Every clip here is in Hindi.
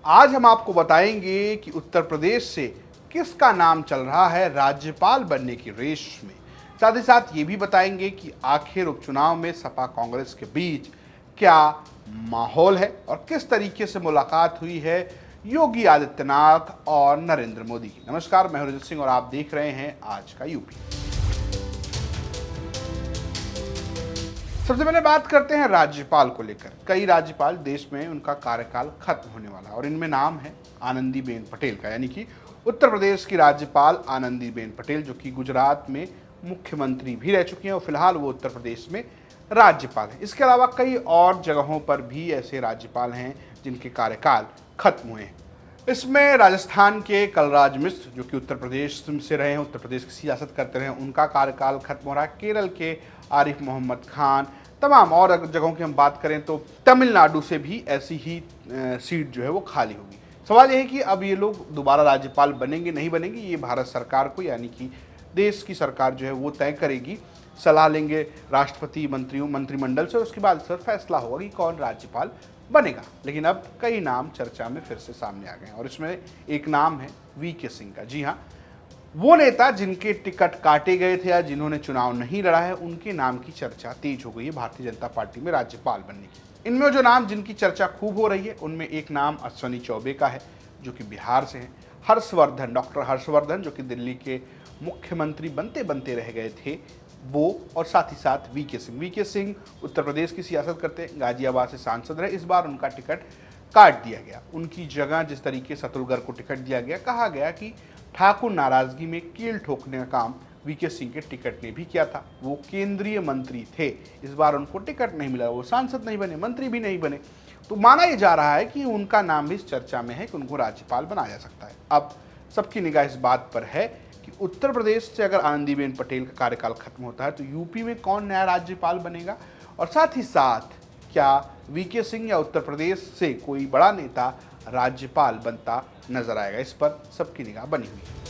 आज हम आपको बताएंगे कि उत्तर प्रदेश से किसका नाम चल रहा है राज्यपाल बनने की रेस में। साथ ही साथ ये भी बताएंगे कि आखिर उपचुनाव में सपा कांग्रेस के बीच क्या माहौल है और किस तरीके से मुलाकात हुई है योगी आदित्यनाथ और नरेंद्र मोदी की। नमस्कार, मैं हरजित सिंह और आप देख रहे हैं आज का यूपी। सबसे पहले बात करते हैं राज्यपाल को लेकर। कई राज्यपाल देश में उनका कार्यकाल खत्म होने वाला है और इनमें नाम है आनंदीबेन पटेल का, यानी कि उत्तर प्रदेश की राज्यपाल आनंदीबेन पटेल, जो कि गुजरात में मुख्यमंत्री भी रह चुकी हैं और फिलहाल वो उत्तर प्रदेश में राज्यपाल हैं। इसके अलावा कई और जगहों पर भी ऐसे राज्यपाल हैं जिनके कार्यकाल खत्म हुए हैं। इसमें राजस्थान के कलराज मिश्र, जो कि उत्तर प्रदेश से रहे हैं, उत्तर प्रदेश की सियासत करते रहे, उनका कार्यकाल खत्म हो रहा है। केरल के आरिफ मोहम्मद खान, तमाम और जगहों की हम बात करें तो तमिलनाडु से भी ऐसी ही सीट जो है वो खाली होगी। सवाल यह है कि अब ये लोग दोबारा राज्यपाल बनेंगे नहीं बनेंगे, ये भारत सरकार को यानी कि देश की सरकार जो है वो तय करेगी। सलाह लेंगे राष्ट्रपति मंत्रिमंडल से, उसके बाद सर फैसला होगा कि कौन राज्यपाल बनेगा। लेकिन अब कई नाम चर्चा में फिर से सामने आ गए हैं और इसमें एक नाम है वीके सिंह का। जी हाँ, वो नेता जिनके टिकट काटे गए थे या जिन्होंने चुनाव नहीं लड़ा है, उनके नाम की चर्चा तेज हो गई है भारतीय जनता पार्टी में राज्यपाल बनने की। इनमें जो नाम जिनकी चर्चा खूब हो रही है उनमें एक नाम अश्विनी चौबे का है, जो कि बिहार से हैं। हर्षवर्धन, डॉक्टर हर्षवर्धन, जो कि दिल्ली के मुख्यमंत्री बनते बनते रह गए थे, वो, और साथ ही साथ वीके सिंह। वीके सिंह उत्तर प्रदेश की सियासत करते हैं, गाजियाबाद से सांसद रहे। इस बार उनका टिकट काट दिया गया। उनकी जगह जिस तरीके से अतुलगर को टिकट दिया गया, कहा गया कि ठाकुर नाराजगी में कील ठोकने का काम वीके सिंह के टिकट ने भी किया था। वो केंद्रीय मंत्री थे, इस बार उनको टिकट नहीं मिला, वो सांसद नहीं बने, मंत्री भी नहीं बने। तो माना यह जा रहा है कि उनका नाम भी इस चर्चा में है कि उनको राज्यपाल बनाया जा सकता है। अब सबकी निगाह इस बात पर है कि उत्तर प्रदेश से अगर आनंदीबेन पटेल का कार्यकाल खत्म होता है तो यूपी में कौन नया राज्यपाल बनेगा, और साथ ही साथ क्या वीके सिंह या उत्तर प्रदेश से कोई बड़ा नेता राज्यपाल बनता नजर आएगा। इस पर सबकी निगाह बनी हुई है।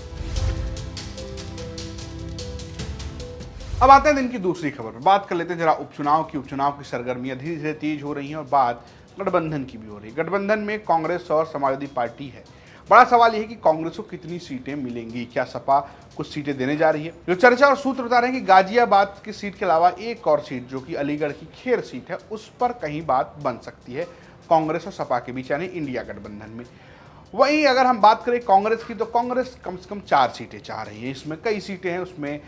अब आते हैं दिन की दूसरी खबर पर। बात कर लेते हैं जरा उपचुनाव की सरगर्मियां धीरे धीरे तेज हो रही हैं और बात गठबंधन की भी हो रही है। गठबंधन में कांग्रेस और समाजवादी पार्टी है। बड़ा सवाल यह है कि कांग्रेस को कितनी सीटें मिलेंगी, क्या सपा कुछ सीटें देने जा रही है। जो चर्चा और सूत्र बता रहे हैं कि गाजियाबाद की सीट के अलावा एक और सीट, जो कि अलीगढ़ की खेर सीट है, उस पर कहीं बात बन सकती है कांग्रेस और सपा के बीच, यानी इंडिया गठबंधन में। वहीं अगर हम बात करें कांग्रेस की, तो कांग्रेस कम से कम 4 सीटें चाह रही है। इसमें कई सीटें हैं, उसमें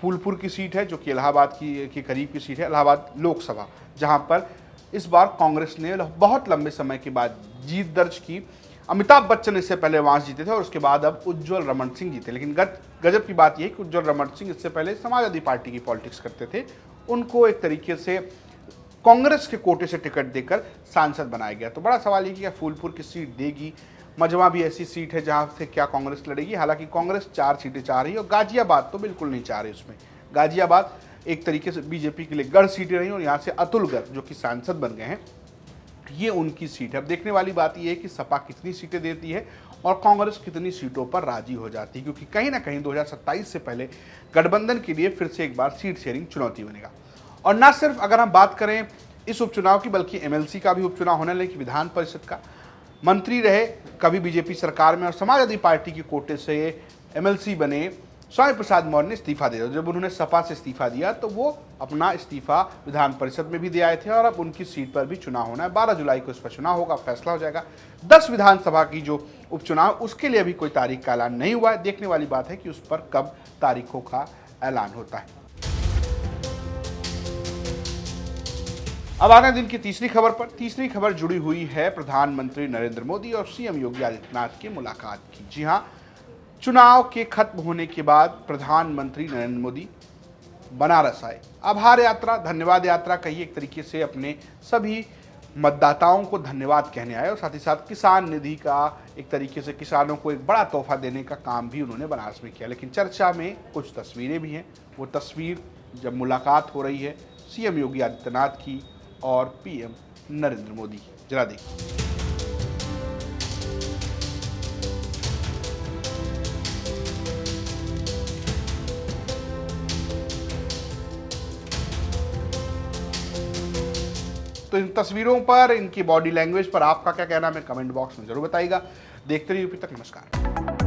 फूलपुर की सीट है, जो कि इलाहाबाद के करीब की सीट है, इलाहाबाद लोकसभा, जहां पर इस बार कांग्रेस ने बहुत लंबे समय के बाद जीत दर्ज की। अमिताभ बच्चन इससे पहले वहां जीते थे और उसके बाद अब उज्जवल रमन सिंह जीते। लेकिन गजब की बात यह है कि उज्जवल रमन सिंह इससे पहले समाजवादी पार्टी की पॉलिटिक्स करते थे। उनको एक तरीके से कांग्रेस के कोटे से टिकट देकर सांसद बनाया गया। तो बड़ा सवाल ये कि क्या फूलपुर की सीट देगी। मजवा भी ऐसी सीट है जहां से क्या कांग्रेस लड़ेगी। हालांकि कांग्रेस 4 सीटें चाह रही है और गाजियाबाद तो बिल्कुल नहीं चाह रही। उसमें गाजियाबाद एक तरीके से बीजेपी के लिए गढ़ सीटें रही और यहाँ से अतुलगर, जो कि सांसद बन गए हैं, ये उनकी सीट है। अब देखने वाली बात यह है कि सपा कितनी सीटें देती है और कांग्रेस कितनी सीटों पर राजी हो जाती है, क्योंकि कहीं ना कहीं 2027 से पहले गठबंधन के लिए फिर से एक बार सीट शेयरिंग चुनौती बनेगा। और ना सिर्फ अगर हम बात करें इस उपचुनाव की, बल्कि एमएलसी का भी उपचुनाव होने लगे। विधान परिषद का मंत्री रहे कभी बीजेपी सरकार में और समाजवादी पार्टी के कोटे से एमएलसी बने स्वामी प्रसाद मौर्य ने इस्तीफा दे दिया। जब उन्होंने सपा से इस्तीफा दिया तो वो अपना इस्तीफा विधान परिषद में भी दे आए थे और अब उनकी सीट पर भी चुनाव होना है। 12 जुलाई को इस पर चुनाव होगा, फैसला हो जाएगा। 10 विधानसभा की जो उपचुनाव, उसके लिए अभी कोई तारीख का ऐलान नहीं हुआ है। देखने वाली बात है कि उस पर कब तारीखों का ऐलान होता है। अब आते हैं दिन की तीसरी खबर पर। तीसरी खबर जुड़ी हुई है प्रधानमंत्री नरेंद्र मोदी और सीएम योगी आदित्यनाथ की मुलाकात की। जी हाँ, चुनाव के खत्म होने के बाद प्रधानमंत्री नरेंद्र मोदी बनारस आए। आभार यात्रा, धन्यवाद यात्रा कहिए, एक तरीके से अपने सभी मतदाताओं को धन्यवाद कहने आए और साथ ही साथ किसान निधि का एक तरीके से किसानों को एक बड़ा तोहफा देने का काम भी उन्होंने बनारस में किया। लेकिन चर्चा में कुछ तस्वीरें भी हैं। वो तस्वीर जब मुलाकात हो रही है सीएम योगी आदित्यनाथ की और पीएम नरेंद्र मोदी की, जरा देखिए। तो इन तस्वीरों पर, इनकी बॉडी लैंग्वेज पर आपका क्या कहना है, कमेंट बॉक्स में जरूर बताइएगा। देखते रहिए यूपी तक। नमस्कार।